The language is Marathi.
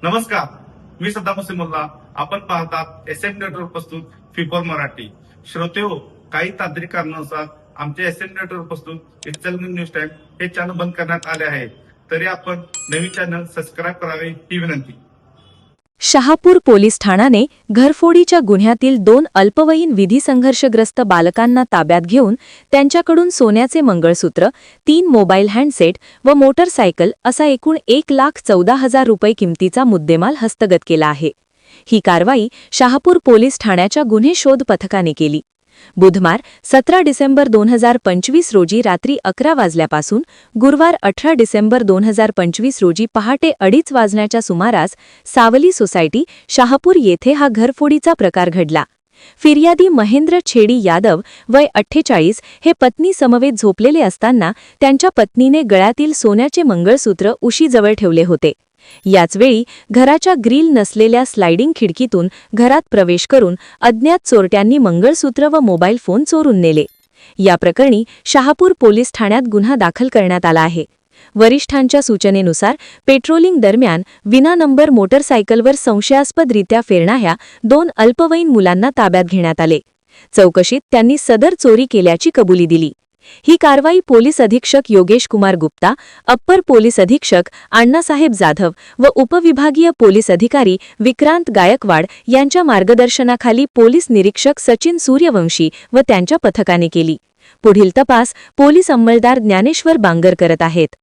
नमस्कार, मी सद्दाम मुल्ला. आपण पाहतात एसएम नेटवर्क प्रस्तुत फिफॉर मराठी. श्रोतेहो, काही तांत्रिक कारणानुसार आमचे एसएम नेटवर्क प्रस्तुत इचलकरंजी न्यूज टाइम हे चॅनल बंद करण्यात आले आहे. तरी आपण नवीन चॅनल सबस्क्राईब करावे ही विनंती. शहापूर पोलीस ठाण्याने घरफोडीच्या गुन्ह्यातील 2 अल्पवयीन विधी संघर्षग्रस्त बालकांना ताब्यात घेऊन त्यांच्याकडून सोन्याचे मंगळसूत्र, 3 मोबाईल हँडसेट व मोटरसायकल असा एकूण 1,14,000 रुपये किमतीचा मुद्देमाल हस्तगत केला आहे. ही कारवाई शहापूर पोलीस ठाण्याच्या गुन्हे शोध पथकाने केली. बुधवार 17 डिसेंबर 2025 रोजी रात्री 11 वाजल्यापासून गुरुवार 18 डिसेंबर 2025 रोजी पहाटे 2:30 वाजण्याच्या सुमारास सावली सोसायटी शहापूर येथे हा घरफोडीचा प्रकार घडला. फिर्यादी महेंद्र छेडी यादव वय 48 हे पत्नी समवेत झोपलेले असताना त्यांच्या पत्नीने गळ्यातील सोन्याचे मंगळसूत्र उशीजवळ ठेवले होते. याचवेळी घराच्या ग्रिल नसलेल्या स्लायडिंग खिडकीतून घरात प्रवेश करून अज्ञात चोरट्यांनी मंगळसूत्र व मोबाईल फोन चोरून नेले. या प्रकरणी शहापूर पोलीस ठाण्यात गुन्हा दाखल करण्यात आला आहे. वरिष्ठांच्या सूचनेनुसार पेट्रोलिंग दरम्यान विना नंबर मोटरसायकलवर संशयास्पदरित्या फिरणाऱ्या 2 अल्पवयीन मुलांना ताब्यात घेण्यात आले. चौकशीत त्यांनी सदर चोरी केल्याची कबुली दिली. ही कारवाई पोलीस अधीक्षक योगेश कुमार गुप्ता, अप्पर पोलीस अधीक्षक अण्णासाहेब जाधव व उपविभागीय पोलीस अधिकारी विक्रांत गायकवाड यांच्या मार्गदर्शनाखाली पोलीस निरीक्षक सचिन सूर्यवंशी व त्यांच्या पथकाने केली. पुढील तपास पोलीस अंमलदार ज्ञानेश्वर बांगर करत आहेत.